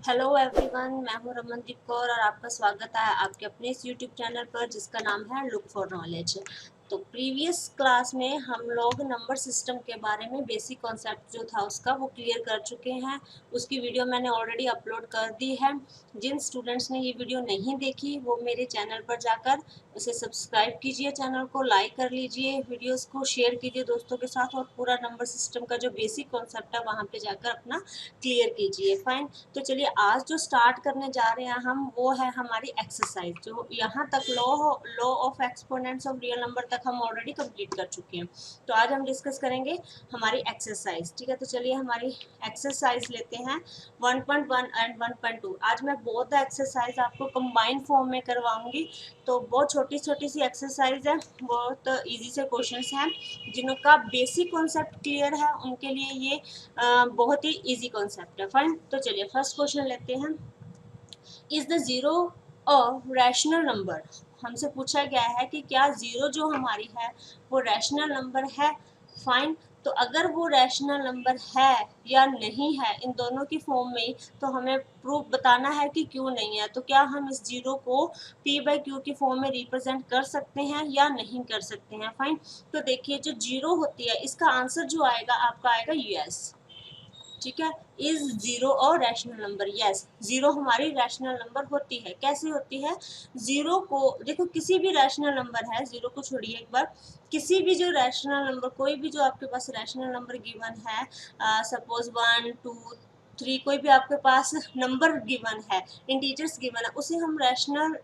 Hello everyone, मैं हूं रमनदीप कौर और आपका स्वागत है आपके अपने इस यूट्यूब चैनल पर जिसका नाम है लुक फॉर नॉलेज। तो प्रीवियस क्लास में हम लोग नंबर सिस्टम के बारे में बेसिक कॉन्सेप्ट जो था उसका वो क्लियर कर चुके हैं। उसकी वीडियो मैंने ऑलरेडी अपलोड कर दी है। जिन स्टूडेंट्स ने ये वीडियो नहीं देखी वो मेरे चैनल पर जाकर उसे सब्सक्राइब कीजिए, चैनल को लाइक कर लीजिए, वीडियोस को शेयर कीजिए दोस्तों के साथ और पूरा नंबर सिस्टम का जो बेसिक कॉन्सेप्ट है वहाँ पे जाकर अपना क्लियर कीजिए। फाइन, तो चलिए आज जो स्टार्ट करने जा रहे हैं हम वो है हमारी एक्सरसाइज। जो यहाँ तक law of exponents of real number तक हम ऑलरेडी कंप्लीट कर चुके हैं। तो आज हम डिस्कस करेंगे हमारी एक्सरसाइज। ठीक है, तो चलिए हमारी एक्सरसाइज लेते हैं 1.1 एंड 1.2। आज मैं बोथ एक्सरसाइज आपको कंबाइंड फॉर्म में करवाऊंगी। तो बहुत छोटी छोटी सी एक्सरसाइज है, बहुत इजी से क्वेश्चंस हैं। जिनका बेसिक कॉन्सेप्ट क्लियर है उनके लिए ये बहुत ही इजी कॉन्सेप्ट है। फाइन, तो चलिए फर्स्ट क्वेश्चन लेते हैं। Is the zero a rational number? हमसे पूछा गया है कि क्या जीरो जो हमारी है वो रैशनल नंबर है। फाइन, तो अगर वो रैशनल नंबर है या नहीं है इन दोनों की फॉर्म में, तो हमें प्रूफ बताना है कि क्यों नहीं है। तो क्या हम इस जीरो को p बाई क्यू की फॉर्म में रिप्रेजेंट कर सकते हैं या नहीं कर सकते हैं। फाइन, तो देखिए जो जीरो होती है इसका आंसर जो आएगा आपका आएगा यस। ठीक है, इज जीरो और रैशनल नंबर? यस, जीरो हमारी रैशनल नंबर होती है। कैसे होती है? जीरो को देखो, किसी भी रैशनल नंबर है, जीरो को छोड़िए एक बार, किसी भी जो रैशनल नंबर, कोई भी जो आपके पास रैशनल नंबर गिवन है, सपोज 1 2 3, कोई भी आपके पास नंबर गिवन है, इंटीजर्स गिवन है, उसे हम रैशनल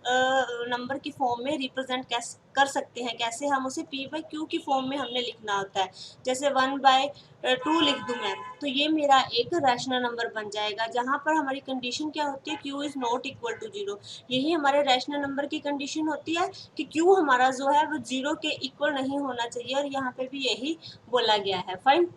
नंबर की फॉर्म में रिप्रेजेंट कैसे कर सकते हैं। कैसे? हम उसे p बाई क्यू की फॉर्म में हमने लिखना होता है। जैसे 1/2 लिख दूं मैं, तो ये मेरा एक रैशनल नंबर बन जाएगा। जहाँ पर हमारी कंडीशन क्या होती है? q is not equal to zero. यही हमारे रैशनल नंबर की कंडीशन होती है कि q हमारा जो है वो जीरो के इक्वल नहीं होना चाहिए, और यहाँ पे भी यही बोला गया है। फाइन,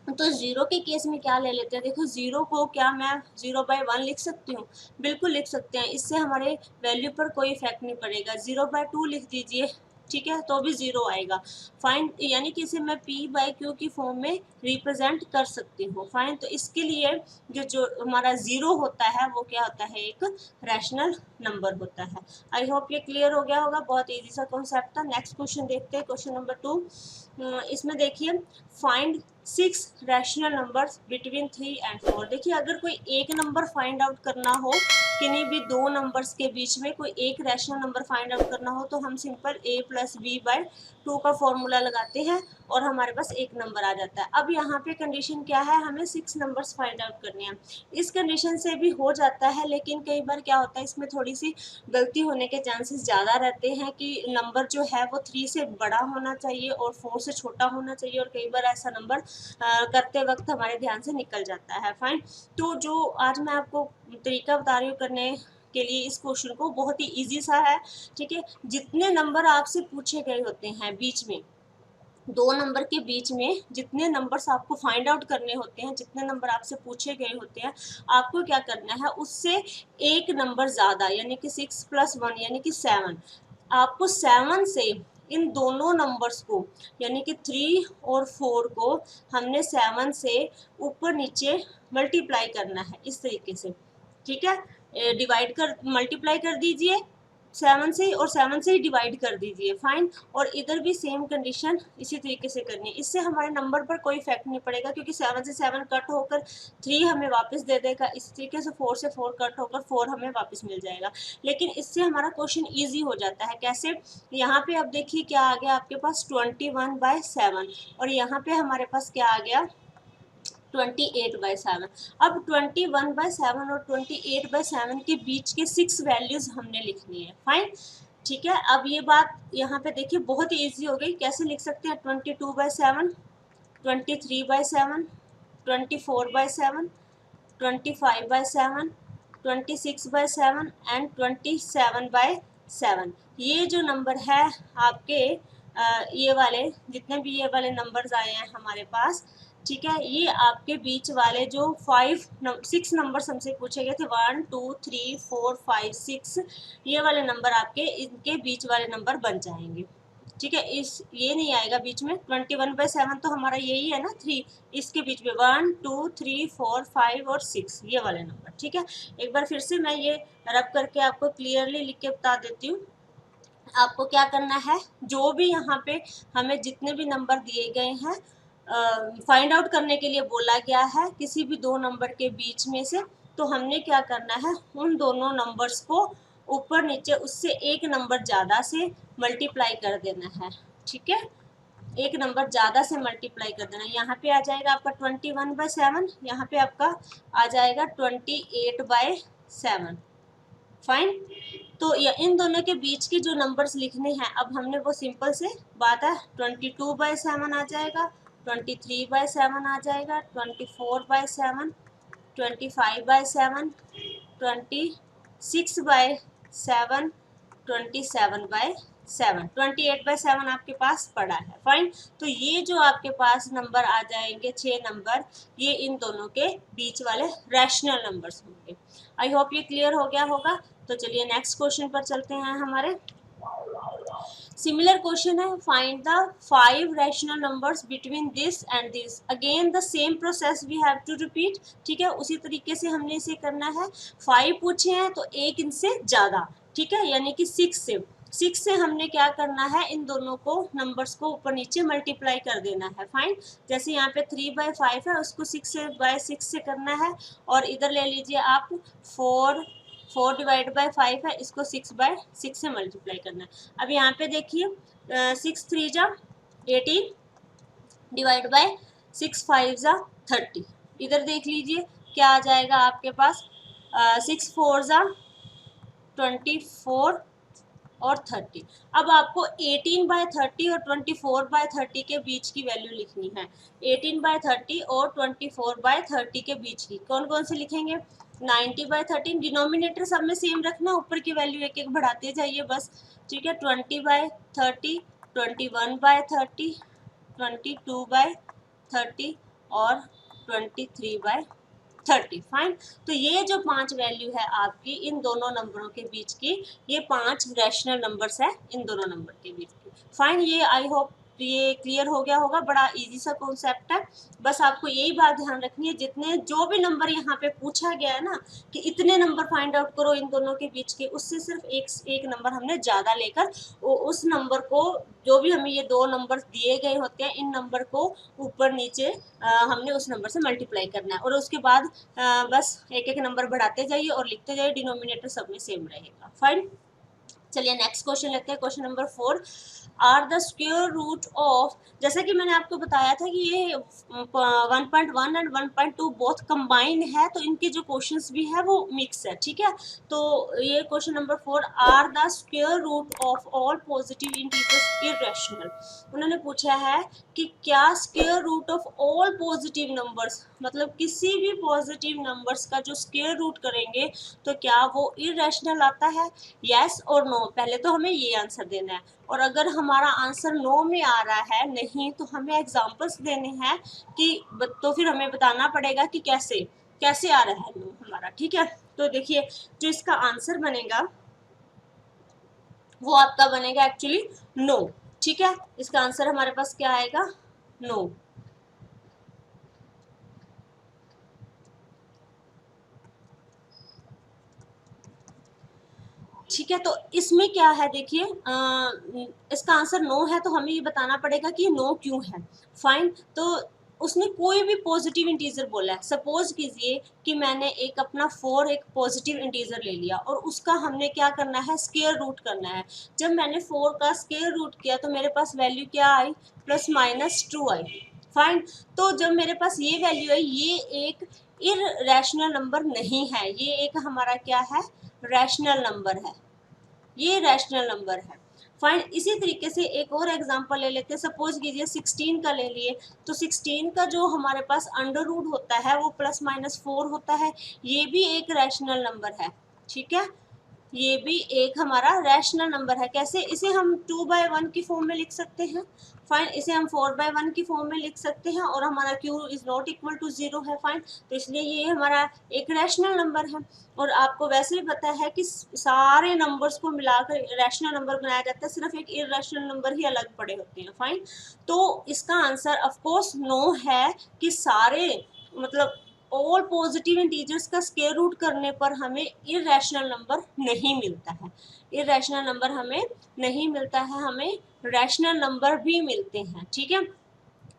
तो जीरो के केस में क्या ले लेते हैं? देखो, जीरो को क्या मैं 0/1 लिख सकती हूँ? बिल्कुल लिख सकते हैं, इससे हमारे वैल्यू पर कोई इफेक्ट नहीं पड़ेगा। 0/2 लिख दीजिए, ठीक है, तो भी जीरो आएगा। फाइन, यानी कि इसे मैं p बाई क्यू की फॉर्म में रिप्रेजेंट कर सकती हूँ। फाइन, तो इसके लिए जो हमारा जीरो होता है वो क्या होता है? एक रैशनल नंबर होता है। आई होप ये क्लियर हो गया होगा, बहुत इजी सा कॉन्सेप्ट था। नेक्स्ट क्वेश्चन देखते हैं, क्वेश्चन नंबर 2। इसमें देखिए, find 6 rational numbers between 3 and 4। देखिए, अगर कोई एक नंबर फाइंड आउट करना हो, किन्हीं भी दो नंबर्स के बीच में कोई एक रैशनल नंबर फाइंड आउट करना हो, तो हम simple a plus b by 2 का फॉर्मूला लगाते हैं और हमारे पास एक नंबर आ जाता है। अब यहाँ पे कंडीशन क्या है? हमें 6 नंबर्स फाइंड आउट करने हैं। इस कंडीशन से भी हो जाता है, लेकिन कई बार क्या होता है, इसमें थोड़ी सी गलती होने के चांसेस ज़्यादा रहते हैं कि नंबर जो है वो 3 से बड़ा होना चाहिए और 4 से छोटा होना चाहिए, और कई बार ऐसा नंबर करते वक्त हमारे ध्यान से निकल जाता है। फाइन, तो जो आज मैं आपको तरीका बता रही हूँ करने के लिए इस क्वेश्चन को, बहुत ही इजी सा है। ठीक है, जितने नंबर आपसे पूछे गए होते हैं बीच में, दो नंबर के बीच में जितने नंबर्स आपको फाइंड आउट करने होते हैं, जितने नंबर आपसे पूछे गए होते हैं, आपको क्या करना है? उससे एक नंबर ज़्यादा, यानी कि 6 + 1 यानी कि 7, आपको 7 से इन दोनों नंबर्स को, यानी कि 3 और 4 को हमने 7 से ऊपर नीचे मल्टीप्लाई करना है, इस तरीके से। ठीक है, डिवाइड कर मल्टीप्लाई कर दीजिए 7 से, और 7 से ही डिवाइड कर दीजिए। फाइन, और इधर भी सेम कंडीशन इसी तरीके से करनी है। इससे हमारे नंबर पर कोई इफेक्ट नहीं पड़ेगा, क्योंकि 7 से 7 कट होकर 3 हमें वापस दे देगा। इस तरीके से 4 से 4 कट होकर 4 हमें वापस मिल जाएगा। लेकिन इससे हमारा क्वेश्चन ईजी हो जाता है। कैसे? यहाँ पे अब देखिए क्या आ गया आपके पास, 21/7, और यहाँ पे हमारे पास क्या आ गया, 28/7। अब 21/7 और 28/7 के बीच के 6 वैल्यूज हमने लिखनी है। फाइन, ठीक है, अब ये बात यहाँ पे देखिए बहुत ही ईजी हो गई। कैसे लिख सकते हैं? 22/7, 23/7, 24/7, 25/7, 26/7 एंड 27/7। ये जो नंबर है आपके, ये वाले जितने भी ये वाले नंबर्स आए हैं हमारे पास, ठीक है, ये आपके बीच वाले जो 6 नंबर्स हमसे पूछे गए थे, 1 2 3 4 5 6, ये वाले नंबर आपके इनके बीच वाले नंबर बन जाएंगे। ठीक है, इस ये नहीं आएगा बीच में, 21/7 तो हमारा यही है ना 3, इसके बीच में 1 2 3 4 5 और 6 ये वाले नंबर। ठीक है, एक बार फिर से मैं ये रब करके आपको क्लियरली लिख के बता देती हूँ। आपको क्या करना है, जो भी यहाँ पे हमें जितने भी नंबर दिए गए हैं फाइंड आउट करने के लिए बोला गया है किसी भी दो नंबर के बीच में से, तो हमने क्या करना है, उन दोनों नंबर्स को ऊपर नीचे उससे एक नंबर ज़्यादा से मल्टीप्लाई कर देना है। ठीक है, एक नंबर ज़्यादा से मल्टीप्लाई कर देना। यहाँ पे आ जाएगा आपका 21/7, यहाँ पे आपका आ जाएगा 28/7। फाइन, तो इन दोनों के बीच के जो नंबर्स लिखने हैं अब हमने वो सिंपल से बात है, 22/7 आ जाएगा, 23/7 आ जाएगा, 24/7, 25/7, 26/7, 27/7, 28/7 आपके पास पड़ा है। फाइन, तो ये जो आपके पास नंबर आ जाएंगे 6 नंबर, ये इन दोनों के बीच वाले रैशनल नंबर्स होंगे। आई होप ये क्लियर हो गया होगा। तो चलिए नेक्स्ट क्वेश्चन पर चलते हैं हमारे। सिमिलर क्वेश्चन है, find the 5 rational numbers between this and this. Again the same process we have to repeat. ठीक है, उसी तरीके से हमने इसे करना है। 5 पूछे हैं तो एक इनसे ज़्यादा, ठीक है, यानी कि 6 से हमने क्या करना है, इन दोनों को नंबर्स को ऊपर नीचे मल्टीप्लाई कर देना है। फाइन, जैसे यहाँ पे 3/5 है, उसको 6/6 से करना है, और इधर ले लीजिए आप 4 डिवाइड बाई 5 है, इसको 6/6 से मल्टीप्लाई करना है। अब यहाँ पे देखिए 6 3 जा 18 डिवाइड बाय 6 5 जा 30। इधर देख लीजिए क्या आ जाएगा आपके पास, 6 4 जा 24 और 30। अब आपको 18/30 और 24/30 के बीच की वैल्यू लिखनी है। 18/30 और 24/30 के बीच की कौन कौन से लिखेंगे, 90/13, डिनोमिनेटर सब में सेम रखना, ऊपर की वैल्यू एक एक बढ़ाते जाइए बस। ठीक है, 20/30, 21/30, 22/30 और 23/30। फाइन, तो ये जो 5 वैल्यू है आपकी इन दोनों नंबरों के बीच की, ये 5 रैशनल नंबर्स है इन दोनों नंबर के बीच की। फाइन, ये आई होप ये क्लियर हो गया होगा। बड़ा इजी सा कॉन्सेप्ट है, बस आपको यही बात ध्यान रखनी है, जितने जो भी नंबर यहाँ पे पूछा गया है ना कि इतने नंबर फाइंड आउट करो इन दोनों के बीच के, उससे सिर्फ एक नंबर हमने ज़्यादा लेकर उस नंबर को, जो भी हमें ये 2 नंबर दिए गए होते हैं, इन नंबर को ऊपर नीचे हमने उस नंबर से मल्टीप्लाई करना है, और उसके बाद बस एक एक नंबर बढ़ाते जाइए और लिखते जाइए, डिनोमिनेटर सब में सेम रहेगा। फाइन, चलिए नेक्स्ट क्वेश्चन लेते हैं। Question number 4, are the square root of, जैसा कि मैंने आपको बताया था कि ये 1.1 एंड 1.2 बोथ कंबाइन है, तो इनके जो क्वेश्चंस भी है वो मिक्स है। ठीक है, तो ये question number 4, are the square root of all positive integers irrational. उन्होंने पूछा है कि क्या square root of all positive numbers, मतलब किसी भी पॉजिटिव नंबर्स का जो स्क्वायर रूट करेंगे तो क्या वो इररेशनल आता है, यस और नो। पहले तो हमें ये आंसर देना है, और अगर हमारा आंसर नो में आ रहा है नहीं तो हमें एग्जांपल्स देने हैं कि तो फिर हमें बताना पड़ेगा कि कैसे कैसे आ रहा है नो हमारा। ठीक है, तो देखिए जो इसका आंसर बनेगा वो आपका बनेगा एक्चुअली नो। ठीक है, इसका आंसर हमारे पास क्या आएगा, नो। ठीक है, तो इसमें क्या है देखिए, इसका आंसर नो है तो हमें ये बताना पड़ेगा कि नो क्यों है। फाइन, तो उसने कोई भी पॉजिटिव इंटीजर बोला है। सपोज कीजिए कि मैंने एक अपना 4 एक पॉजिटिव इंटीजर ले लिया और उसका हमने क्या करना है, स्क्वायर रूट करना है। जब मैंने 4 का स्क्वायर रूट किया तो मेरे पास वैल्यू क्या आई, +-2 आई। फाइन, तो जब मेरे पास ये वैल्यू है, ये एक इररेशनल नंबर नहीं है, ये एक हमारा क्या है, रैशनल नंबर है, ये रैशनल नंबर है। फाइन, इसी तरीके से एक और एग्जांपल ले लेते हैं। सपोज कीजिए 16 का ले लिए, तो 16 का जो हमारे पास अंडर रूट होता है वो +-4 होता है, ये भी एक रैशनल नंबर है। ठीक है, ये भी एक हमारा रैशनल नंबर है। कैसे, इसे हम 2/1 की फॉर्म में लिख सकते हैं। फाइन। इसे हम 4/1 की फॉर्म में लिख सकते हैं और हमारा q is not equal to 0 है। फाइन, तो इसलिए ये हमारा एक रैशनल नंबर है। और आपको वैसे भी पता है कि सारे नंबर्स को मिलाकर रैशनल नंबर बनाया जाता है, सिर्फ एक इरेशनल नंबर ही अलग पड़े होते हैं। फाइन, तो इसका आंसर ऑफ कोर्स नो है कि सारे मतलब ऑल पॉजिटिव इंटीजर्स का स्क्वायर रूट करने पर हमें इरेशनल नंबर नहीं मिलता है। इरेशनल नंबर हमें नहीं मिलता है, हमें रैशनल नंबर भी मिलते हैं। ठीक है,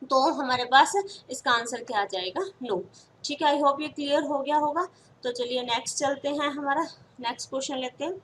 तो हमारे पास इसका आंसर क्या आ जाएगा, नो। ठीक है, आई होप ये क्लियर हो गया होगा। तो चलिए नेक्स्ट चलते हैं, हमारा नेक्स्ट क्वेश्चन लेते हैं।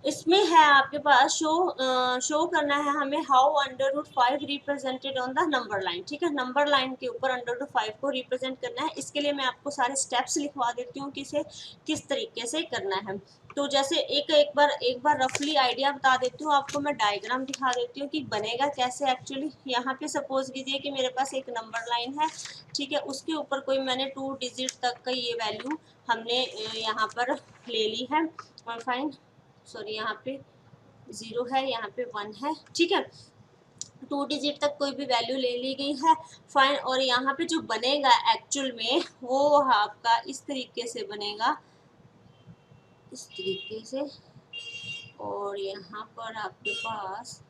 इसमें है आपके पास शो करना है हमें how √5 represented on the number line. ठीक है, नंबर लाइन के ऊपर √5 को रिप्रेजेंट करना है। इसके लिए मैं आपको सारे स्टेप्स लिखवा देती हूँ कि इसे किस तरीके से करना है। तो जैसे एक बार रफली आइडिया बता देती हूँ आपको, मैं डायग्राम दिखा देती हूँ कि बनेगा कैसे एक्चुअली। यहाँ पे सपोज कीजिए कि मेरे पास एक नंबर लाइन है, ठीक है, उसके ऊपर कोई मैंने 2 डिजिट तक का ये वैल्यू हमने यहाँ पर ले ली है। और फाइन, सॉरी, यहाँ पे 0 है, यहाँ पे 1 है। ठीक है, 2 डिजिट तक कोई भी वैल्यू ले ली गई है। फाइन, और यहाँ पे जो बनेगा एक्चुअल में वो आपका इस तरीके से बनेगा, इस तरीके से। और यहाँ पर आपके पास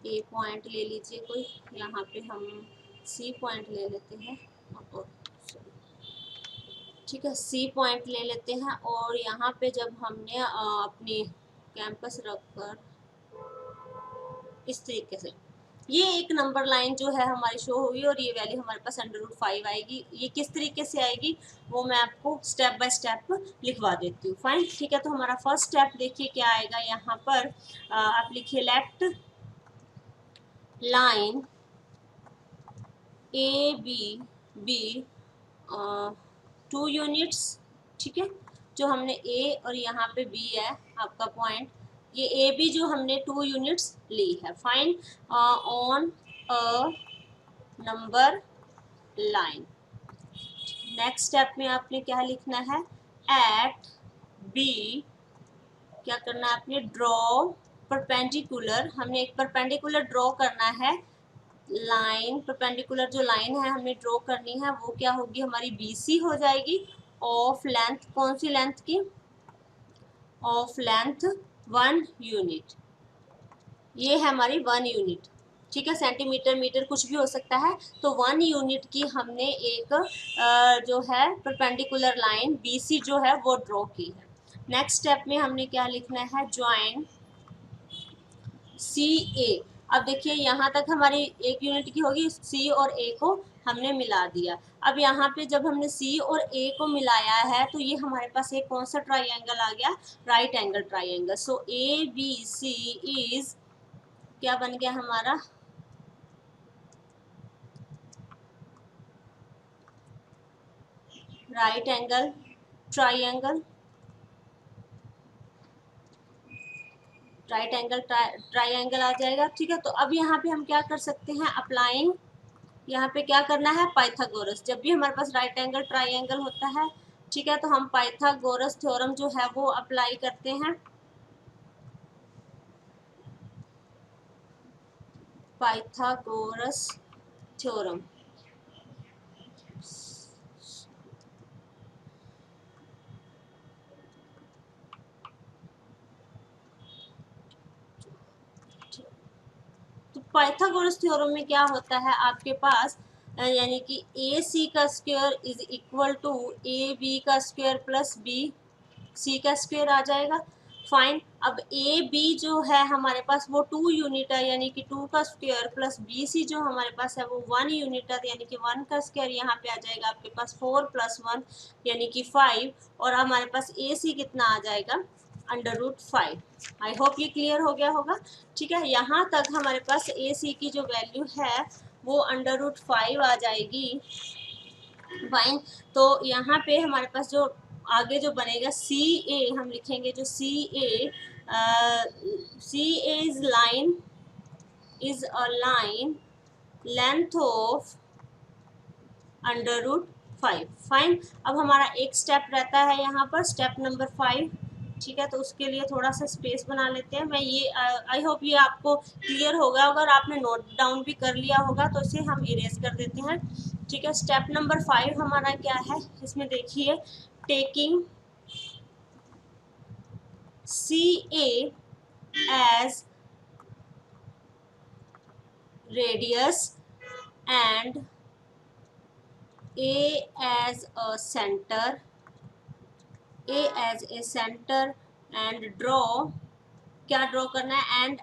ए पॉइंट ले लीजिए कोई, यहाँ पे हम सी पॉइंट ले लेते हैं। ठीक है, सी पॉइंट ले लेते हैं। और यहाँ पे जब हमने अपनी कैंपस रखकर इस तरीके से ये एक नंबर लाइन जो है हमारी शो होगी और ये वैल्यू हमारे पास √5 आएगी। ये किस तरीके से आएगी वो मैं आपको स्टेप बाय स्टेप लिखवा देती हूँ। फाइन, ठीक है, तो हमारा फर्स्ट स्टेप देखिए क्या आएगा। यहाँ पर आप लिखिए लेफ्ट लाइन AB 2 यूनिट्स। ठीक है, जो हमने ए और यहाँ पे बी है आपका पॉइंट, ये ए बी जो हमने 2 यूनिट्स ली है। Fine, on a number line. Next step में आपने क्या लिखना है, एट बी क्या करना है आपने, ड्रॉ परपेंडिकुलर। हमने एक परपेंडिकुलर ड्रॉ करना है लाइन, परपेंडिकुलर जो लाइन है हमें ड्रॉ करनी है वो क्या होगी हमारी BC हो जाएगी। ऑफ लेंथ, कौन सी लेंथ की, ऑफ लेंथ 1 यूनिट। ये है हमारी 1 यूनिट। ठीक है, सेंटीमीटर मीटर कुछ भी हो सकता है। तो 1 यूनिट की हमने एक जो है परपेंडिकुलर लाइन BC जो है वो ड्रॉ की है। नेक्स्ट स्टेप में हमने क्या लिखना है, ज्वाइन CA। अब देखिए यहाँ तक हमारी 1 यूनिट की होगी, C और A को हमने मिला दिया। अब यहाँ पे जब हमने C और A को मिलाया है तो ये हमारे पास एक कौन सा ट्राइंगल आ गया, right angle triangle. So ABC is क्या बन गया हमारा, right angle triangle. Right angle triangle आ जाएगा। ठीक है, तो अब यहाँ पे हम क्या कर सकते हैं, अप्लाइंग, यहाँ पे क्या करना है, पाइथागोरस। जब भी हमारे पास राइट एंगल ट्राइंगल होता है, ठीक है, तो हम पाइथागोरस थ्योरम जो है वो अप्लाई करते हैं। पाइथागोरस थ्योरम, तो पाइथागोरस थ्योरम में क्या होता है आपके पास, यानी कि AC का square is equal to AB का स्क्वायर प्लस BC का स्क्वायर आ जाएगा। फाइन, अब AB जो है हमारे पास वो 2 यूनिट है, यानी कि 2 का स्क्वायर प्लस BC जो हमारे पास है वो 1 यूनिट है, यानी कि 1 का स्क्वायर यहाँ पे आ जाएगा आपके पास 4 + 1 यानी कि 5। और हमारे पास AC कितना आ जाएगा, √5। आई होप ये क्लियर हो गया होगा। ठीक है, यहाँ तक हमारे पास AC की जो वैल्यू है वो √5 आ जाएगी। फाइन, तो यहाँ पे हमारे पास जो आगे जो बनेगा CA हम लिखेंगे, जो CA is line, is a line length of √5। Fine, अब हमारा एक स्टेप रहता है यहाँ पर, स्टेप नंबर 5, ठीक है, तो उसके लिए थोड़ा सा स्पेस बना लेते हैं। मैं ये आई होप ये आपको क्लियर होगा, अगर आपने नोट डाउन भी कर लिया होगा तो इसे हम इरेज कर देते हैं। ठीक है, स्टेप नंबर 5 हमारा क्या है, इसमें देखिए, taking CA as radius and A as a center, and draw, क्या ड्रॉ करना है, एंड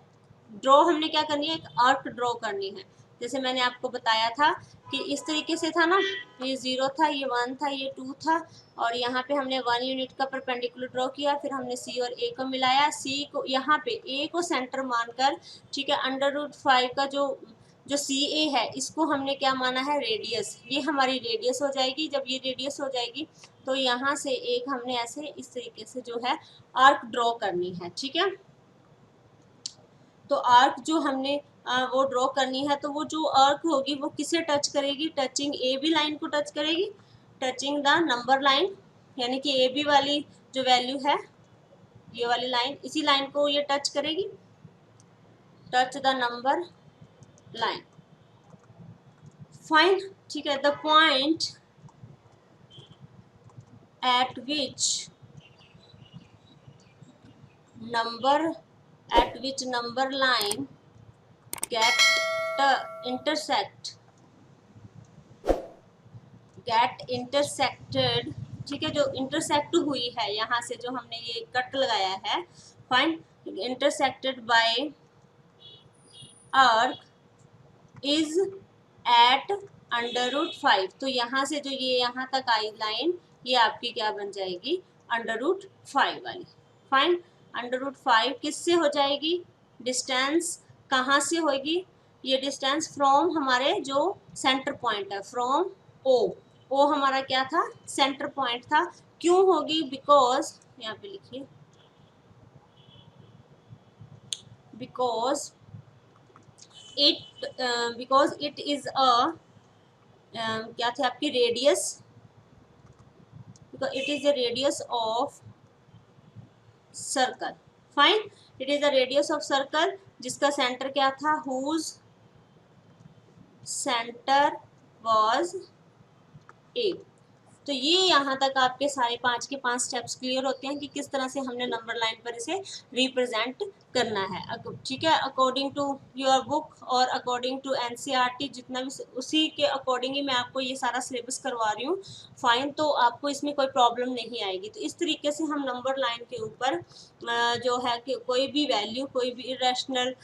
ड्रॉ हमने क्या करनी है, एक आर्क ड्रॉ करनी है। जैसे मैंने आपको बताया था कि इस तरीके से था ना, ये 0 था, ये 1 था, ये 2 था, और यहाँ पे हमने 1 यूनिट का परपेंडिकुलर ड्रॉ किया, फिर हमने C और A को मिलाया, C को यहाँ पे A को सेंटर मानकर, ठीक है, √5 का जो CA है इसको हमने क्या माना है, रेडियस। ये हमारी रेडियस हो जाएगी। जब ये रेडियस हो जाएगी तो यहाँ से एक हमने ऐसे इस तरीके से जो है आर्क ड्रॉ करनी है। ठीक है, तो आर्क जो हमने वो ड्रॉ करनी है, तो वो जो आर्क होगी वो किसे टच करेगी, टचिंग ए बी लाइन को टच करेगी, टचिंग द नंबर लाइन, यानी कि ए बी वाली जो वैल्यू है, ये वाली लाइन, इसी लाइन को ये टच करेगी, touch the number line. Fine, ठीक है, the point eight which number line get intersected, ठीक है, जो इंटरसेक्ट हुई है यहाँ से, जो हमने ये कट लगाया है, fine, intersected by arc is at √5, तो यहाँ से जो ये यहाँ तक आई लाइन, ये आपकी क्या बन जाएगी, √5 वाली। फाइन, √5 किससे हो जाएगी, डिस्टेंस कहाँ से होगी, ये डिस्टेंस फ्रॉम हमारे जो सेंटर पॉइंट है, फ्रॉम ओ हमारा क्या था, सेंटर पॉइंट था। क्यों होगी, बिकॉज, यहाँ पे लिखिए, बिकॉज इट इज अ क्या थे आपकी radius, it is the radius of circle. Fine, it is the radius of circle जिसका सेंटर क्या था, हुज सेंटर वाज ए। तो ये यहाँ तक आपके सारे 5 के 5 स्टेप्स क्लियर होते हैं कि किस तरह से हमने नंबर लाइन पर इसे रिप्रेजेंट करना है। ठीक है, अकॉर्डिंग टू योर बुक और अकॉर्डिंग टू NCERT, जितना भी उसी के अकॉर्डिंग ही मैं आपको ये सारा सिलेबस करवा रही हूँ। फाइन, तो आपको इसमें कोई प्रॉब्लम नहीं आएगी। तो इस तरीके से हम नंबर लाइन के ऊपर जो है कि कोई भी वैल्यू, कोई भी इरेशनल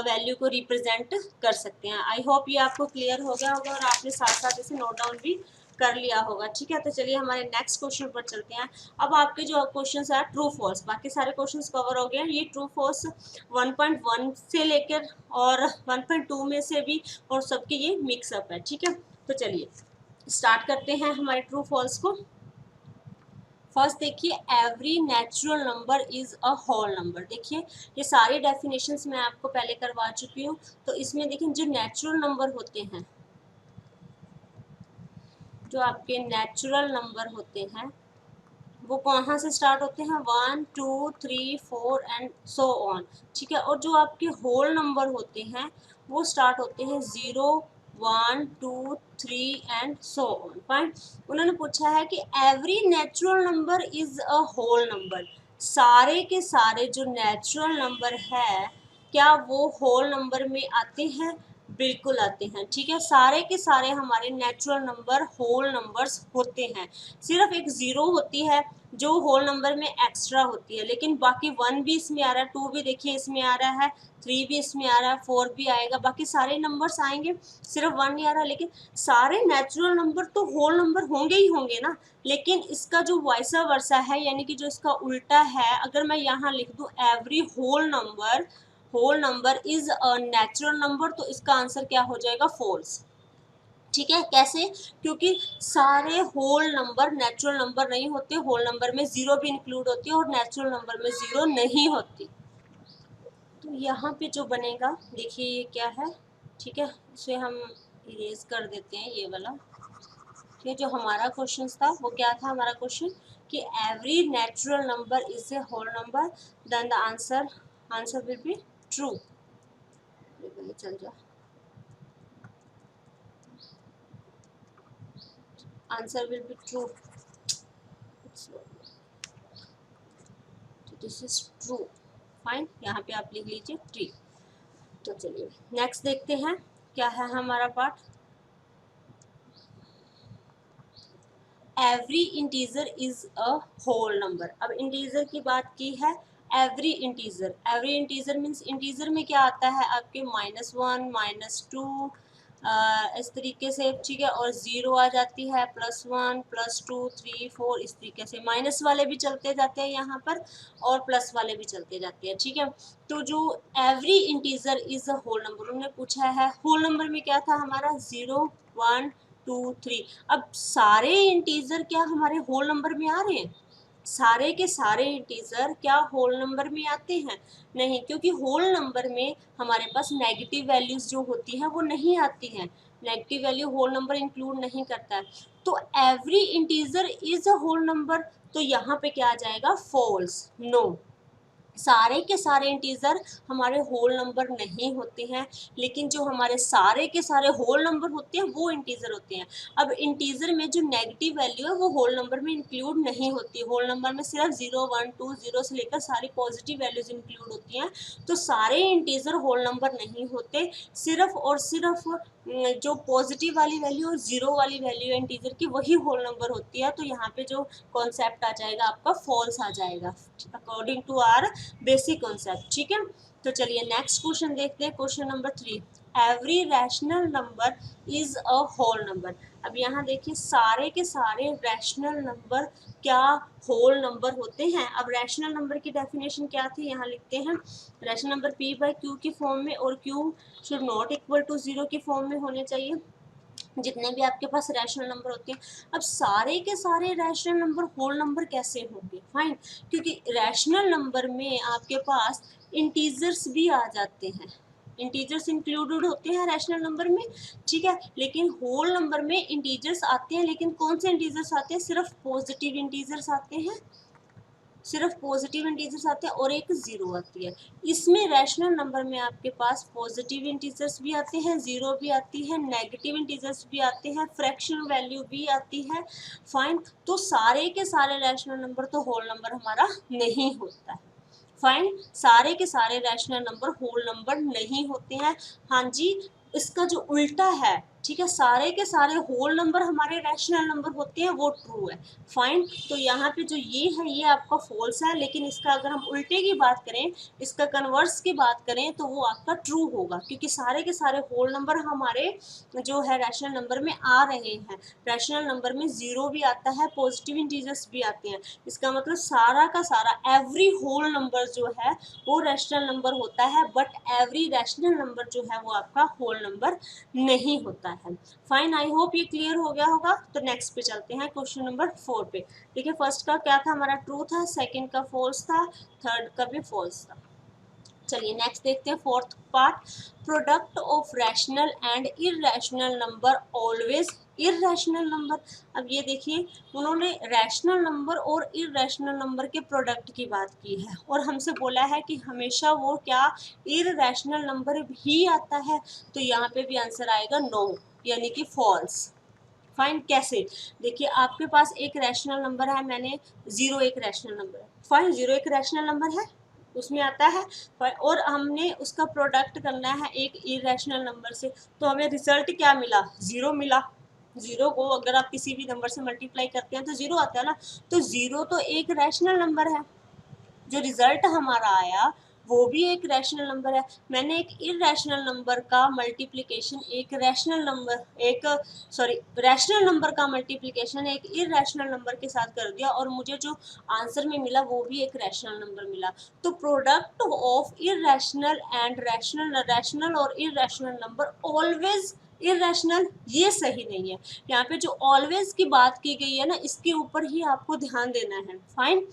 वैल्यू को रिप्रेजेंट कर सकते हैं। आई होप ये आपको क्लियर हो गया होगा और आपने साथ साथ इसे नोट डाउन भी कर लिया होगा। ठीक है, तो चलिए हमारे नेक्स्ट क्वेश्चन पर चलते हैं। अब आपके जो क्वेश्चंस है ट्रू फॉल्स, बाकी सारे क्वेश्चंस कवर हो गए हैं। ये ट्रू फॉल्स 1.1 से लेकर और 1.2 में से भी, और सबके ये मिक्सअप है। ठीक है, तो चलिए स्टार्ट करते हैं हमारे ट्रू फॉल्स को। फर्स्ट देखिए, every natural number is a whole number. देखिए ये सारी डेफिनेशंस मैं आपको पहले करवा चुकी हूँ। तो इसमें देखिए जो नेचुरल नंबर होते हैं, जो आपके नेचुरल नंबर होते हैं वो कहाँ से स्टार्ट होते हैं, 1 2 3 4 एंड सो ऑन। ठीक है, और जो आपके होल नंबर होते हैं वो स्टार्ट होते हैं 0 1 2 3 एंड सो ऑन। फाइन, उन्होंने पूछा है कि every natural number is a whole number, सारे के सारे जो नेचुरल नंबर है क्या वो होल नंबर में आते हैं, बिल्कुल आते हैं। ठीक है, सारे के सारे हमारे नेचुरल नंबर होल नंबर्स होते हैं। सिर्फ एक 0 होती है जो होल नंबर में एक्स्ट्रा होती है, लेकिन बाकी 1 भी इसमें आ रहा है, 2 भी देखिए इसमें आ रहा है, 3 भी इसमें आ रहा है, 4 भी आएगा, बाकी सारे नंबर्स आएंगे, सिर्फ 1 नहीं आ रहा। लेकिन सारे नेचुरल नंबर तो होल नंबर होंगे ही होंगे ना, लेकिन इसका जो वाइसा वर्सा है, यानी कि जो इसका उल्टा है, अगर मैं यहाँ लिख दूँ every whole number is a natural number, तो इसका आंसर क्या हो जाएगा, फॉल्स। ठीक है, कैसे, क्योंकि सारे होल नंबर नेचुरल नंबर नहीं होते, होल नंबर में 0 भी इंक्लूड होती है और नेचुरल नंबर में 0 नहीं होती। तो यहाँ पे जो बनेगा देखिए ये क्या है, ठीक है, इसे हम इरेज कर देते हैं ये वाला। ये जो हमारा क्वेश्चन था वो क्या था, हमारा क्वेश्चन कि every natural number is a whole number, then the answer will be true. चल जा, answer will be true, this is true. Fine, यहाँ पे आप लिख लीजिए ट्री। तो चलिए नेक्स्ट देखते हैं क्या है हमारा part. Every integer is a whole number. अब इंटीजर की बात की है, एवरी इंटीजर मीन्स इंटीजर में क्या आता है आपके -1 -2 इस तरीके से, ठीक है, और 0 आ जाती है, +1 +2 3 4 इस तरीके से। माइनस वाले भी चलते जाते हैं यहाँ पर और प्लस वाले भी चलते जाते हैं, ठीक है। तो जो every integer is a whole number उन्होंने पूछा है, होल नंबर में क्या था हमारा 0 1 2 3। अब सारे इंटीजर क्या हमारे होल नंबर में आ रहे हैं? सारे के सारे इंटीजर क्या होल नंबर में आते हैं? नहीं, क्योंकि होल नंबर में हमारे पास नेगेटिव वैल्यूज जो होती हैं वो नहीं आती हैं। Negative value whole number include नहीं करता है। तो every integer is a whole number, तो यहाँ पे क्या आ जाएगा? False, no. सारे के सारे इंटीजर हमारे होल नंबर नहीं होते हैं, लेकिन जो हमारे सारे के सारे होल नंबर होते हैं वो इंटीजर होते हैं। अब इंटीजर में जो नेगेटिव वैल्यू है वो होल नंबर में इंक्लूड नहीं होती। होल नंबर में सिर्फ 0 1 2 0 से लेकर सारी पॉजिटिव वैल्यूज इंक्लूड होती हैं। तो सारे इंटीजर होल नंबर नहीं होते, सिर्फ और सिर्फ जो पॉजिटिव वाली वैल्यू और जीरो वाली वैल्यू है इंटीजर की वही होल नंबर होती है। तो यहाँ पे जो कॉन्सेप्ट आ जाएगा आपका फॉल्स आ जाएगा, according to our basic concept, ठीक है। तो चलिए नेक्स्ट क्वेश्चन देखते हैं, question number 3। Every rational number is a whole number. अब यहाँ देखिए सारे के सारे रैशनल नंबर क्या होल नंबर होते हैं? अब रैशनल नंबर की डेफिनेशन क्या थी, यहाँ लिखते हैं। रैशनल नंबर p/q की फॉर्म में और q should not equal to 0 की फॉर्म में होने चाहिए, जितने भी आपके पास रैशनल नंबर होते हैं। अब सारे के सारे रैशनल नंबर होल नंबर कैसे होंगे? फाइन, क्योंकि रैशनल नंबर में आपके पास इंटीजर्स भी आ जाते हैं, इंटीजर्स इंक्लूडेड होते हैं रैशनल नंबर में, ठीक है। लेकिन होल नंबर में इंटीजर्स आते हैं, लेकिन कौन से इंटीजर्स आते हैं? सिर्फ पॉजिटिव इंटीजर्स आते हैं, सिर्फ पॉजिटिव इंटीजर्स आते हैं और एक जीरो आती है। इसमें रैशनल नंबर में आपके पास पॉजिटिव इंटीजर्स भी आते हैं, जीरो भी आती है, नेगेटिव इंटीजर्स भी आते हैं, फ्रैक्शनल वैल्यू भी आती है। फाइन, तो सारे के सारे रैशनल नंबर तो होल नंबर हमारा नहीं होता है। फाइन, सारे के सारे रैशनल नंबर होल नंबर नहीं होते हैं। हाँ जी, इसका जो उल्टा है, ठीक है, सारे के सारे होल नंबर हमारे रैशनल नंबर होते हैं, वो ट्रू है। फाइन, तो यहाँ पे जो ये है ये आपका फॉल्स है, लेकिन इसका अगर हम उल्टे की बात करें, इसका कन्वर्स की बात करें तो वो आपका ट्रू होगा, क्योंकि सारे के सारे होल नंबर हमारे जो है रैशनल नंबर में आ रहे हैं। रैशनल नंबर में जीरो भी आता है, पॉजिटिव इंटीजर्स भी आते हैं। इसका मतलब सारा का सारा एवरी होल नंबर जो है वो रैशनल नंबर होता है, बट एवरी रैशनल नंबर जो है वो आपका होल नंबर नहीं होता है। फाइन, आई होप ये क्लियर हो गया होगा। तो नेक्स्ट पे चलते हैं, क्वेश्चन नंबर 4 पे। देखिए फर्स्ट का क्या था हमारा? ट्रू था, सेकंड का फॉल्स था, थर्ड का भी फॉल्स था। चलिए नेक्स्ट देखते हैं fourth part. Product of rational and irrational number always irrational number. अब ये देखिए उन्होंने रैशनल नंबर और इरैशनल नंबर के प्रोडक्ट की बात की है और हमसे बोला है कि हमेशा वो क्या इरैशनल नंबर ही आता है। तो यहाँ पे भी आंसर आएगा नो, यानी कि फॉल्स। फाइन, कैसे? देखिए आपके पास एक रैशनल नंबर है, मैंने जीरो एक रैशनल नंबर है। फाइन, जीरो एक रैशनल नंबर है, उसमें आता है, और हमने उसका प्रोडक्ट करना है एक इरेशनल नंबर से, तो हमें रिजल्ट क्या मिला? जीरो मिला। जीरो को अगर आप किसी भी नंबर से मल्टीप्लाई करते हैं तो जीरो आता है ना, तो जीरो तो एक रैशनल नंबर है। जो रिजल्ट हमारा आया वो भी एक रैशनल नंबर है। मैंने एक इरेशनल नंबर का मल्टीप्लिकेशन एक रैशनल नंबर रैशनल नंबर का मल्टीप्लिकेशन एक इरेशनल नंबर के साथ कर दिया और मुझे जो आंसर में मिला वो भी एक रैशनल नंबर मिला। तो product of irrational and rational और इरेशनल नंबर ऑलवेज इरेशनल, ये सही नहीं है। यहाँ पे जो ऑलवेज की बात की गई है ना, इसके ऊपर ही आपको ध्यान देना है। फाइन,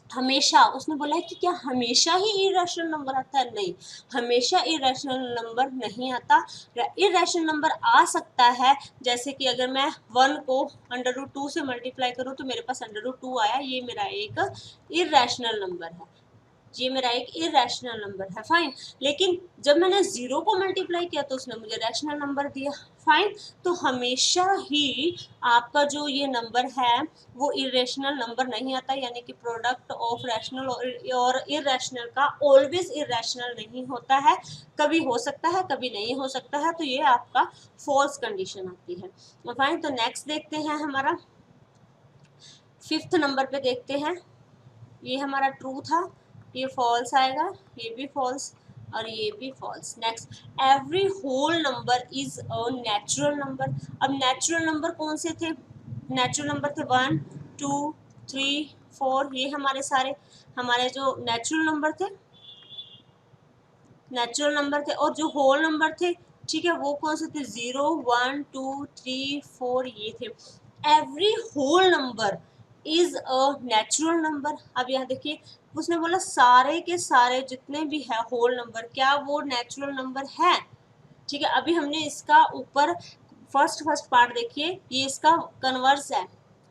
हमेशा, उसने बोला है कि क्या हमेशा ही इरेशनल नंबर आता है? नहीं, हमेशा इरेशनल नंबर नहीं आता। इरेशनल नंबर आ सकता है, जैसे कि अगर मैं 1 को √2 से मल्टीप्लाई करूँ तो मेरे पास √2 आया, ये मेरा एक इरेशनल नंबर है, ये मेरा एक इरेशनल नंबर है, फाइन। लेकिन जब मैंने 0 को मल्टीप्लाई किया तो उसने मुझे रैशनल नंबर दिया, फाइन। तो हमेशा ही आपका जो ये नंबर है वो इरेशनल नंबर नहीं आता, यानी कि प्रोडक्ट ऑफ रैशनल और इरेशनल का ऑलवेज इरेशनल नहीं होता है, कभी हो सकता है कभी नहीं हो सकता है, तो ये आपका फॉल्स कंडीशन आती है, फाइन। तो नेक्स्ट देखते हैं, हमारा 5th नंबर पे देखते हैं, ये हमारा ट्रू था, ये फॉल्स आएगा, ये भी फॉल्स और ये भी false. Next, every whole number is a natural number. अब नेचुरल नंबर कौन से थे? नेचुरल नंबर थे 1 2 3 4, ये हमारे जो नेचुरल नंबर थे, और जो होल नंबर थे, ठीक है, वो कौन से थे? 0 1 2 3 4, ये थे। Every whole number is a natural number. अब यहाँ देखिए, उसने बोला सारे के सारे जितने भी है होल नंबर, क्या वो नेचुरल नंबर है? ठीक है, अभी हमने इसका ऊपर फर्स्ट पार्ट देखिए, ये इसका कन्वर्स है,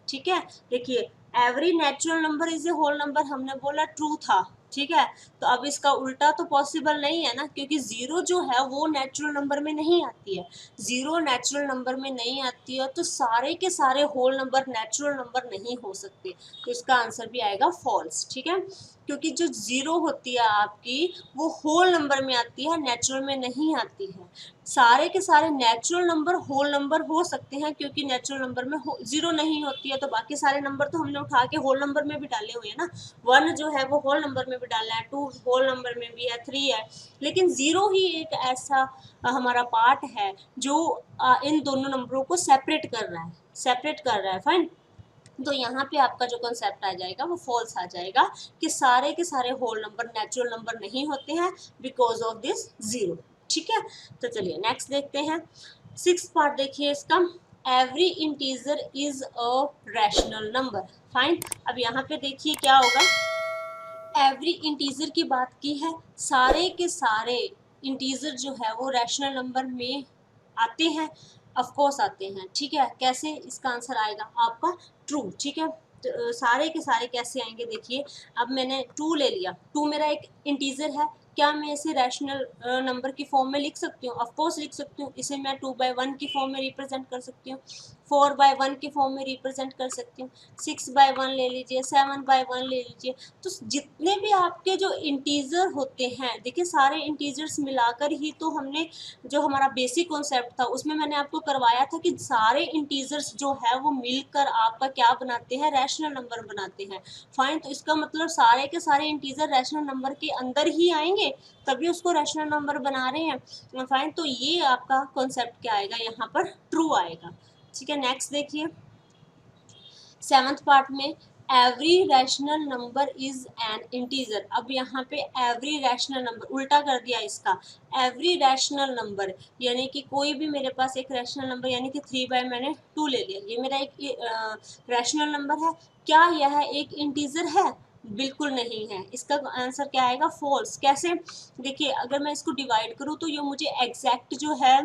ठीक है। देखिए, every natural number is a whole number, हमने बोला ट्रू था, ठीक है। तो अब इसका उल्टा तो पॉसिबल नहीं है ना, क्योंकि 0 जो है वो नेचुरल नंबर में नहीं आती है, 0 नेचुरल नंबर में नहीं आती है, तो सारे के सारे होल नंबर नेचुरल नंबर नहीं हो सकते, तो इसका आंसर भी आएगा फॉल्स, ठीक है। क्योंकि जो 0 होती है आपकी, वो होल नंबर में आती है, नेचुरल में नहीं आती है। सारे के सारे नेचुरल नंबर होल नंबर हो सकते हैं, क्योंकि नेचुरल नंबर में 0 नहीं होती है, तो बाकी सारे नंबर तो हमने उठा के होल नंबर में भी डाले हुए हैं ना। 1 जो है वो होल नंबर में भी डाला है, 2 होल नंबर में भी है, 3 है, लेकिन 0 ही एक ऐसा हमारा पार्ट है जो इन दोनों नंबरों को सेपरेट कर रहा है, फाइन। तो यहाँ पे आपका जो कॉन्सेप्ट आ जाएगा वो फॉल्स आ जाएगा, कि सारे के सारे होल नंबर नेचुरल नंबर नहीं होते हैं बिकॉज ऑफ दिस 0, ठीक है। तो चलिए नेक्स्ट देखते हैं, 6th पार्ट देखिए इसका, every integer is a rational number, fine. अब यहाँ पे देखिए क्या होगा, एवरी इंटीजर की बात की है, सारे के सारे इंटीजर जो है वो रैशनल नंबर में आते हैं, ऑफ कोर्स आते हैं, ठीक है। कैसे? इसका आंसर आएगा आपका ट्रू, ठीक है। तो सारे के सारे कैसे आएंगे? देखिए, अब मैंने 2 ले लिया, 2 मेरा एक इंटीजर है, क्या मैं इसे रैशनल नंबर की फॉर्म में लिख सकती हूँ? ऑफ कोर्स लिख सकती हूँ, इसे मैं 2/1 की फॉर्म में रिप्रेजेंट कर सकती हूँ, 4/1 की फॉर्म में रिप्रेजेंट कर सकती हूँ, 6/1 ले लीजिए, 7/1 ले लीजिए। तो जितने भी आपके जो इंटीजर होते हैं, देखिए सारे इंटीजर्स मिलाकर ही तो हमने जो हमारा बेसिक कॉन्सेप्ट था उसमें मैंने आपको करवाया था कि सारे इंटीजर्स जो है वो मिलकर आपका क्या बनाते हैं? रैशनल नंबर बनाते हैं, फाइन। तो इसका मतलब सारे के सारे इंटीजर रैशनल नंबर के अंदर ही आएंगे, तभी उसको रैशनल नंबर बना रहे हैं, फाइन। तो ये आपका कॉन्सेप्ट क्या आएगा? यहाँ पर ट्रू आएगा, ठीक है। नेक्स्ट देखिए, 7th पार्ट में, every rational number is N integer. अब यहाँ पे एवरी रैशनल नंबर उल्टा कर दिया इसका, एवरी रैशनल नंबर यानी कि कोई भी मेरे पास एक रैशनल नंबर, यानी कि 3 मैंने 2 ले लिया, ये मेरा एक रैशनल नंबर है, क्या यह एक इंटीजर है? बिल्कुल नहीं है, इसका आंसर क्या आएगा? फॉल्स। कैसे? देखिए, अगर मैं इसको डिवाइड करूँ तो ये मुझे एग्जैक्ट जो है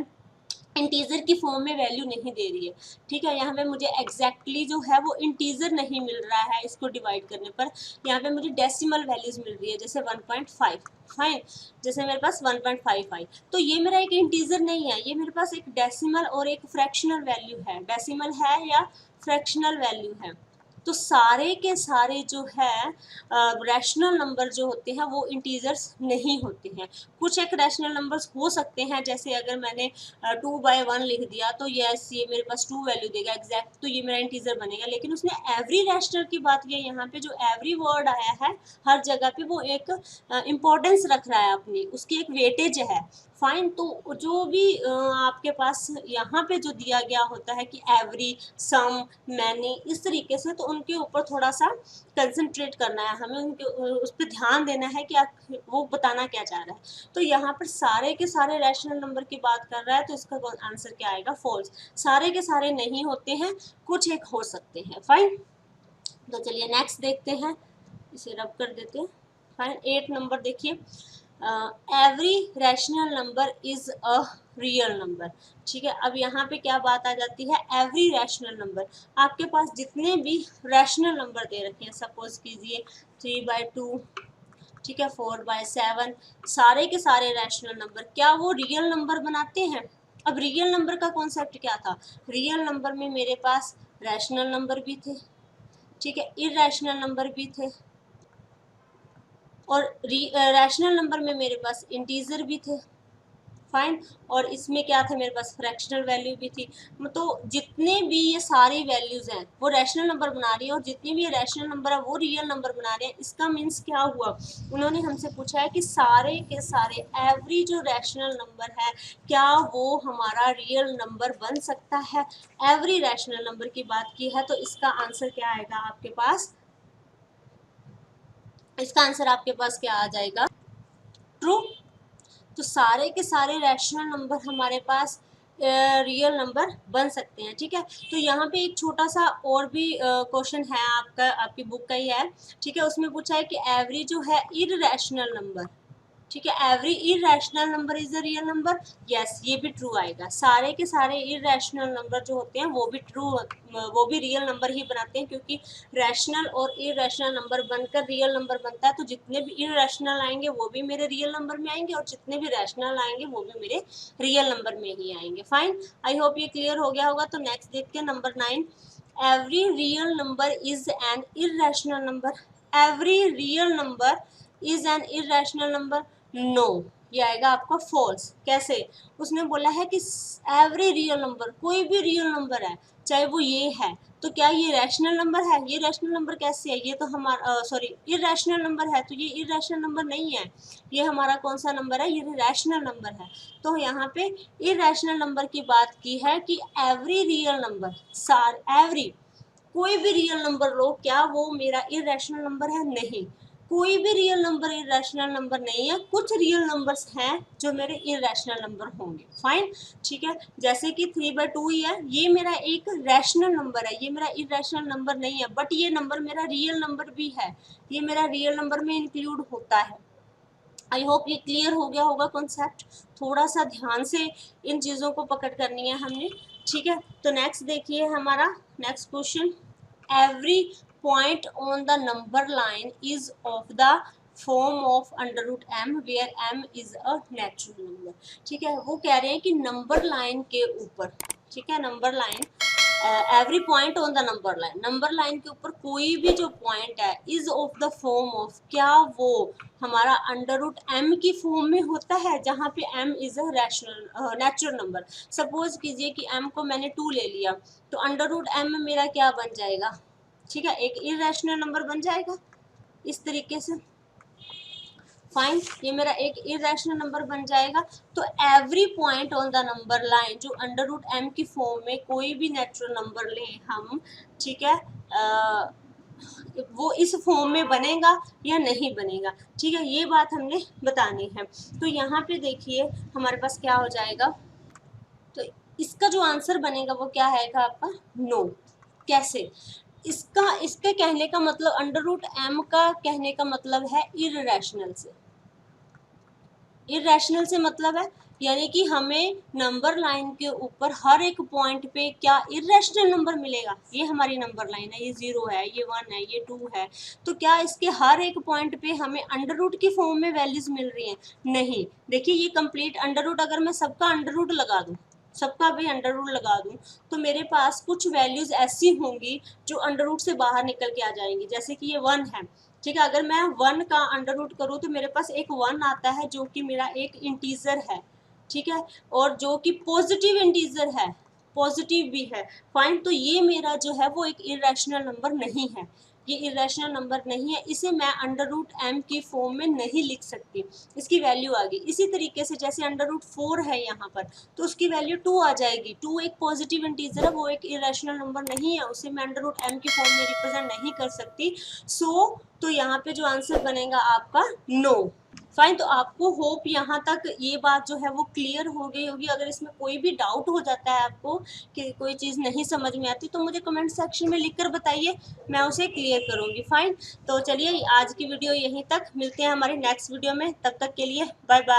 इंटीजर की फॉर्म में वैल्यू नहीं दे रही है, ठीक है। यहाँ पे मुझे एग्जैक्टली जो है वो इंटीजर नहीं मिल रहा है, इसको डिवाइड करने पर यहाँ पे मुझे डेसिमल वैल्यूज मिल रही है, जैसे 1.5, फाइन। जैसे मेरे पास 1.5 आई, तो ये मेरा एक इंटीजर नहीं है, ये मेरे पास एक डेसिमल और एक फ्रैक्शनल वैल्यू है, डेसिमल है या फ्रैक्शनल वैल्यू है। तो सारे के सारे जो है रैशनल नंबर जो होते हैं वो इंटीजर्स नहीं होते हैं। कुछ एक रैशनल नंबर्स हो सकते हैं, जैसे अगर मैंने 2/1 लिख दिया तो ये मेरे पास 2 वैल्यू देगा एग्जैक्ट, तो ये मेरा इंटीजर बनेगा। लेकिन उसने एवरी रैशनल की बात की है, यहाँ पे जो एवरी वर्ड आया है हर जगह पे वो एक इम्पोर्टेंस रख रहा है अपनी, उसकी एक वेटेज है, फाइन। तो जो भी आपके पास यहाँ पे जो दिया गया होता है कि एवरी, सम, मैनी, इस तरीके से, तो उनके ऊपर थोड़ा सा कंसंट्रेट करना है हमें, उनके उस पर ध्यान देना है कि वो बताना क्या चाह रहा है। तो यहाँ पर सारे के सारे रैशनल नंबर की बात कर रहा है, तो इसका आंसर क्या आएगा? फॉल्स। सारे के सारे नहीं होते हैं, कुछ एक हो सकते हैं, फाइन। तो चलिए नेक्स्ट देखते हैं, इसे रब कर देते हैं। फाइन, 8 नंबर देखिए, every rational number is a real number. ठीक है, अब यहाँ पे क्या बात आ जाती है, एवरी रैशनल नंबर, आपके पास जितने भी रैशनल नंबर दे रखे हैं, सपोज कीजिए 3/2, ठीक है, 4/7, सारे के सारे रैशनल नंबर, क्या वो रियल नंबर बनाते हैं? अब रियल नंबर का कॉन्सेप्ट क्या था, रियल नंबर में मेरे पास रैशनल नंबर भी थे, ठीक है, इरैशनल नंबर भी थे, और रैशनल नंबर में मेरे पास इंटीजर भी थे। फाइन, और इसमें क्या था, मेरे पास फ्रैक्शनल वैल्यू भी थी। तो जितने भी ये सारी वैल्यूज हैं वो रैशनल नंबर बना रही है, और जितने भी ये रैशनल नंबर है वो रियल नंबर बना रहे हैं। इसका मीन्स क्या हुआ, उन्होंने हमसे पूछा है कि सारे के सारे एवरी जो रैशनल नंबर है क्या वो हमारा रियल नंबर बन सकता है। एवरी रैशनल नंबर की बात की है, तो इसका आंसर क्या आएगा आपके पास, इसका आंसर आपके पास क्या आ जाएगा, ट्रू। तो सारे के सारे रैशनल नंबर हमारे पास रियल नंबर बन सकते हैं। ठीक है, तो यहाँ पे एक छोटा सा और भी क्वेश्चन है आपका, आपकी बुक का ही है, ठीक है, उसमें पूछा है कि एवरी जो है इररेशनल नंबर, ठीक है, every irrational number is a real number. Yes, ये भी ट्रू आएगा, सारे के सारे इररेशनल नंबर जो होते हैं वो भी ट्रू, वो भी रियल नंबर ही बनाते हैं, क्योंकि रैशनल और इररेशनल नंबर बनकर रियल नंबर बनता है। तो जितने भी इररेशनल आएंगे वो भी मेरे रियल नंबर में आएंगे, और जितने भी रैशनल आएंगे वो भी मेरे रियल नंबर में ही आएंगे। फाइन, आई होप ये क्लियर हो गया होगा। तो नेक्स्ट देखते हैं number 9, every real number is an irrational number. Every real number is an irrational number, no, ये आएगा आपका फॉल्स। कैसे, उसने बोला है कि एवरी रियल नंबर, कोई भी रियल नंबर है चाहे वो ये है, तो क्या ये रैशनल नंबर है? ये रैशनल नंबर कैसे है, ये तो हमारा सॉरी इररेशनल नंबर है, तो ये इररेशनल नंबर नहीं है, ये हमारा कौन सा नंबर है, ये रैशनल नंबर है। तो यहाँ पे इररेशनल नंबर की बात की है कि एवरी रियल नंबर, सार एवरी, कोई भी रियल नंबर लो, क्या वो मेरा इररेशनल नंबर है? नहीं, कोई भी रियल नंबर इररेशनल नंबर नहीं है। कुछ रियल नंबर्स हैं जो मेरे इररेशनल नंबर होंगे। फाइन, ठीक है, जैसे कि 3/2 ही है, ये मेरा एक रैशनल नंबर है, ये मेरा इररेशनल नंबर नहीं है, बट ये नंबर मेरा रियल नंबर भी है, ये मेरा रियल नंबर में इंक्लूड होता है। आई होप ये क्लियर हो गया होगा कॉन्सेप्ट। थोड़ा सा ध्यान से इन चीज़ों को पकड़ करनी है हमने। ठीक है, तो नेक्स्ट देखिए हमारा next question, every point on the number line is of the form of √m where m is a natural number. ठीक है, वो कह रहे हैं कि नंबर लाइन के ऊपर, ठीक है, number line, every point on the number line, number line के ऊपर कोई भी जो पॉइंट है is of the form of, क्या वो हमारा √m की फॉर्म में होता है, जहाँ पे m is a rational natural number. Suppose कीजिए कि m को मैंने 2 ले लिया, तो √m मेरा क्या बन जाएगा, ठीक है, एक इररेशनल नंबर बन जाएगा इस तरीके से। फाइन, ये मेरा एक इररेशनल नंबर बन जाएगा। तो every point on the number line जो √m की फॉर्म में कोई भी नेचुरल नंबर लें हम, ठीक है, वो इस फॉर्म में बनेगा या नहीं बनेगा। ठीक है, ये बात हमने बतानी है। तो यहाँ पे देखिए हमारे पास क्या हो जाएगा, तो इसका जो आंसर बनेगा वो क्या है आपका, नो। कैसे, इसका, इसके कहने का मतलब √m का कहने का मतलब है इररेशनल से, इररेशनल से मतलब है यानी कि हमें नंबर लाइन के ऊपर हर एक पॉइंट पे क्या इररेशनल नंबर मिलेगा। ये हमारी नंबर लाइन है, ये 0 है, ये 1 है, ये 2 है, तो क्या इसके हर एक पॉइंट पे हमें अंडर की फॉर्म में वैल्यूज मिल रही हैं? नहीं। देखिए ये कंप्लीट अंडर, अगर मैं सबका अंडर लगा दूँ, सबका भी अंडर रूट लगा दूं, तो मेरे पास कुछ वैल्यूज ऐसी होंगी जो अंडर रूट से बाहर निकल के आ जाएंगी। जैसे कि ये 1 है, ठीक है, अगर मैं 1 का अंडर रूट करूँ तो मेरे पास एक 1 आता है जो कि मेरा एक इंटीजर है, ठीक है, और जो कि पॉजिटिव इंटीजर है, पॉजिटिव भी है। फाइन, तो ये मेरा जो है वो एक इररेशनल नंबर नहीं है, ये इररेशनल नंबर नहीं है, इसे मैं √m की फॉर्म में नहीं लिख सकती, इसकी वैल्यू आ गई। इसी तरीके से जैसे √4 है यहाँ पर, तो उसकी वैल्यू 2 आ जाएगी। 2 एक पॉजिटिव इंटीजर है, वो एक इररेशनल नंबर नहीं है, उसे मैं √m की फॉर्म में रिप्रेजेंट नहीं कर सकती। सो तो यहाँ पे जो आंसर बनेगा आपका नो। फाइन। तो आपको होप यहाँ तक ये बात जो है वो क्लियर हो गई होगी। अगर इसमें कोई भी डाउट हो जाता है आपको कि कोई चीज़ नहीं समझ में आती, तो मुझे कमेंट सेक्शन में लिख कर बताइए, मैं उसे क्लियर करूँगी। फाइन। तो चलिए आज की वीडियो यहीं तक, मिलते हैं हमारी नेक्स्ट वीडियो में, तब तक के लिए बाय बाय।